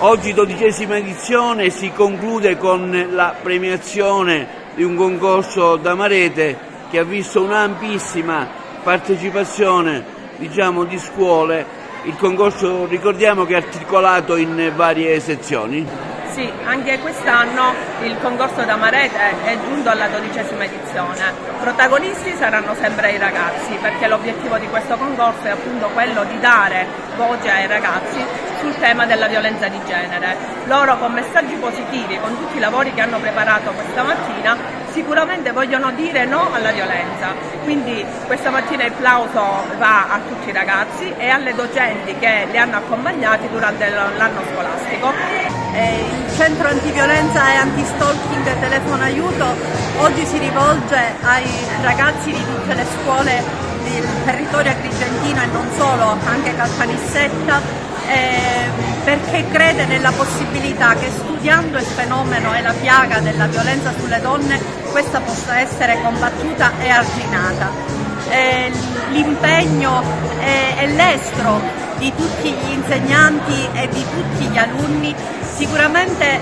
Oggi 12ª edizione si conclude con la premiazione di un concorso d'Amarete che ha visto un'ampissima partecipazione di scuole. Il concorso, ricordiamo che è articolato in varie sezioni. Sì, anche quest'anno il concorso d'Amarete è giunto alla 12ª edizione. Protagonisti saranno sempre i ragazzi, perché l'obiettivo di questo concorso è appunto quello di dare voce ai ragazzi sul tema della violenza di genere. Loro, con messaggi positivi, con tutti i lavori che hanno preparato questa mattina, sicuramente vogliono dire no alla violenza. Quindi questa mattina il plauso va a tutti i ragazzi e alle docenti che li hanno accompagnati durante l'anno scolastico. Il centro antiviolenza e antistalking Telefono Aiuto oggi si rivolge ai ragazzi di tutte le scuole del territorio agrigentino e non solo, anche Caltanissetta, perché crede nella possibilità che studiando il fenomeno e la piaga della violenza sulle donne questa possa essere combattuta e arginata. L'impegno e l'estro di tutti gli insegnanti e di tutti gli alunni sicuramente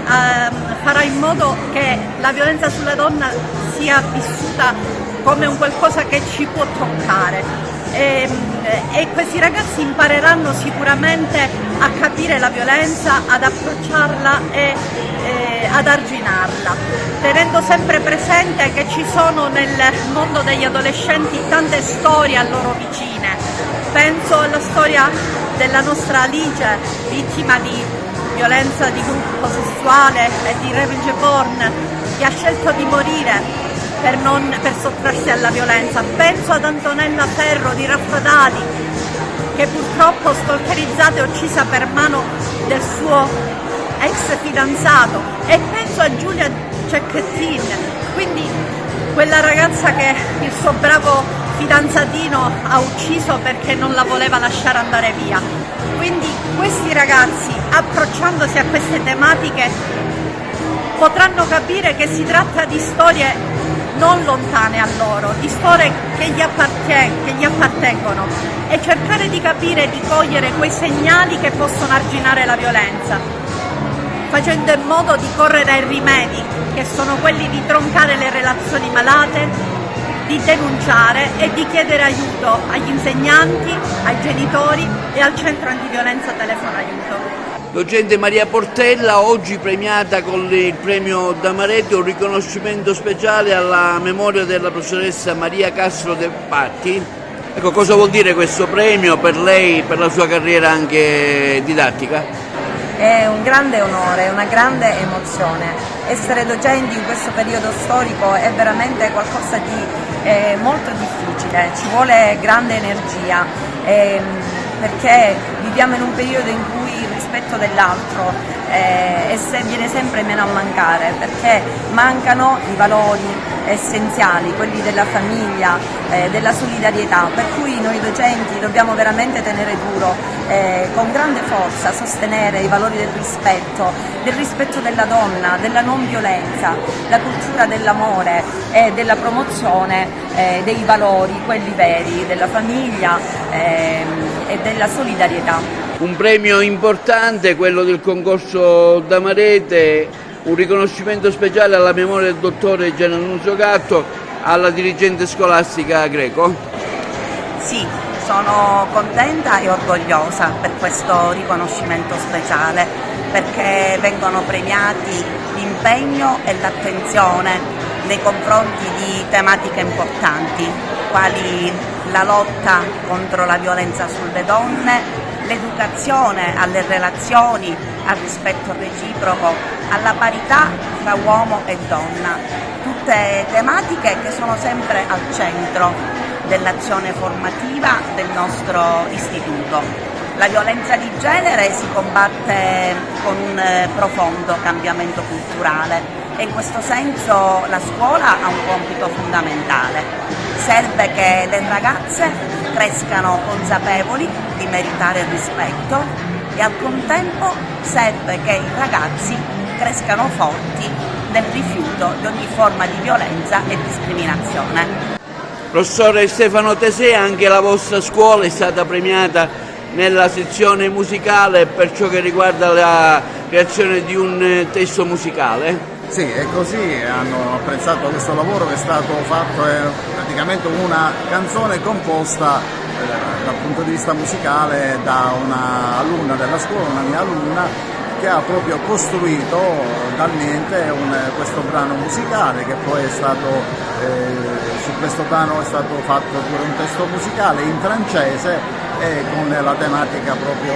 farà in modo che la violenza sulla donna sia vissuta come un qualcosa che ci può toccare e questi ragazzi impareranno sicuramente a capire la violenza, ad approcciarla e ad arginarla, tenendo sempre presente che ci sono nel mondo degli adolescenti tante storie a loro vicine. Penso alla storia della nostra Alice, vittima di violenza di gruppo sessuale e di revenge porn, che ha scelto di morire per sottrarsi alla violenza. Penso ad Antonella Ferro di Raffadali, che purtroppo stalkerizzata e uccisa per mano del suo ex fidanzato, e penso a Giulia Cecchettin, quindi quella ragazza che il suo bravo fidanzatino ha ucciso perché non la voleva lasciare andare via. Quindi questi ragazzi, approcciandosi a queste tematiche, potranno capire che si tratta di storie non lontane a loro, di storie che gli appartengono, e cercare di capire e di cogliere quei segnali che possono arginare la violenza, facendo in modo di correre ai rimedi, che sono quelli di troncare le relazioni malate, di denunciare e di chiedere aiuto agli insegnanti, ai genitori e al centro antiviolenza Telefono Aiuto. Docente Maria Portella, oggi premiata con il premio d'Amarete, un riconoscimento speciale alla memoria della professoressa Maria Castro De Patti. Ecco, cosa vuol dire questo premio per lei, per la sua carriera anche didattica? È un grande onore, una grande emozione. Essere docenti in questo periodo storico è veramente qualcosa di molto difficile, ci vuole grande energia, perché viviamo in un periodo in cui il rispetto dell'altro viene sempre meno a mancare, perché mancano i valori essenziali, quelli della famiglia, della solidarietà, per cui noi docenti dobbiamo veramente tenere duro, con grande forza sostenere i valori del rispetto della donna, della non violenza, la cultura dell'amore e della promozione dei valori, quelli veri, della famiglia e della solidarietà. Un premio importante, quello del concorso d'Amarete, un riconoscimento speciale alla memoria del dottore Giannannunzio Gatto, alla dirigente scolastica Greco. Sì, sono contenta e orgogliosa per questo riconoscimento speciale, perché vengono premiati l'impegno e l'attenzione nei confronti di tematiche importanti, quali la lotta contro la violenza sulle donne, l'educazione alle relazioni, al rispetto reciproco, alla parità tra uomo e donna, tutte tematiche che sono sempre al centro dell'azione formativa del nostro istituto. La violenza di genere si combatte con un profondo cambiamento culturale e in questo senso la scuola ha un compito fondamentale. Serve che le ragazze crescano consapevoli di meritare il rispetto e al contempo serve che i ragazzi crescano forti nel rifiuto di ogni forma di violenza e discriminazione. Professore Stefano Tesè, anche la vostra scuola è stata premiata nella sezione musicale per ciò che riguarda la creazione di un testo musicale? Sì, è così, hanno apprezzato questo lavoro che è stato fatto, è praticamente una canzone composta dal punto di vista musicale da una alunna della scuola, una mia alunna, che ha proprio costruito dal niente questo brano musicale, che poi è stato, su questo brano è stato fatto pure un testo musicale in francese e con la tematica proprio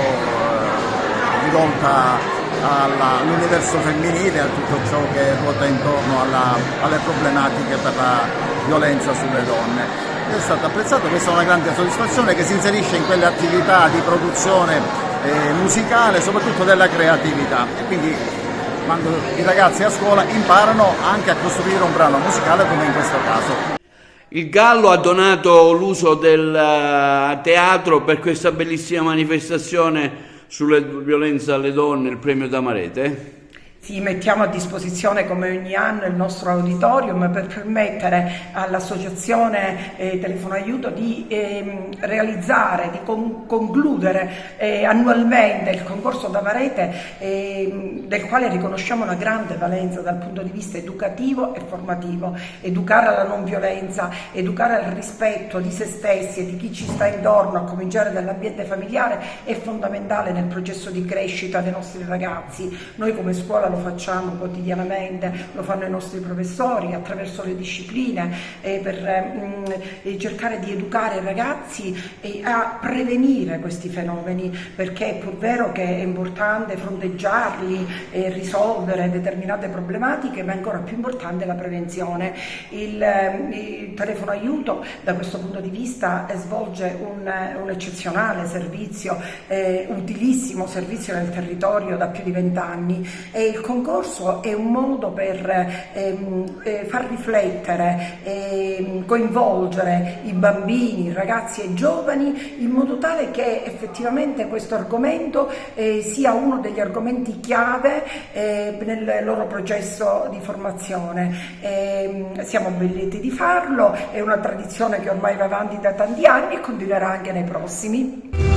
rivolta all'universo femminile, a tutto ciò che ruota intorno alle problematiche per la violenza sulle donne. È stato apprezzato, questa è una grande soddisfazione che si inserisce in quelle attività di produzione musicale, soprattutto della creatività, e quindi quando i ragazzi a scuola imparano anche a costruire un brano musicale come in questo caso. Il Gallo ha donato l'uso del teatro per questa bellissima manifestazione sulla violenza alle donne, il premio Damarete? Sì, mettiamo a disposizione come ogni anno il nostro auditorium per permettere all'associazione Telefono Aiuto di realizzare, di concludere annualmente il concorso Damarete, del quale riconosciamo una grande valenza dal punto di vista educativo e formativo. Educare alla non violenza, educare al rispetto di se stessi e di chi ci sta intorno, a cominciare dall'ambiente familiare, è fondamentale nel processo di crescita dei nostri ragazzi. Noi come scuola lo facciamo quotidianamente, lo fanno i nostri professori attraverso le discipline per cercare di educare i ragazzi a prevenire questi fenomeni, perché è pur vero che è importante fronteggiarli e risolvere determinate problematiche, ma è ancora più importante la prevenzione. Il Telefono Aiuto da questo punto di vista svolge un eccezionale servizio, utilissimo servizio nel territorio da più di 20 anni, e il concorso è un modo per far riflettere, coinvolgere i bambini, i ragazzi e i giovani in modo tale che effettivamente questo argomento sia uno degli argomenti chiave nel loro processo di formazione. Siamo ben lieti di farlo, è una tradizione che ormai va avanti da tanti anni e continuerà anche nei prossimi.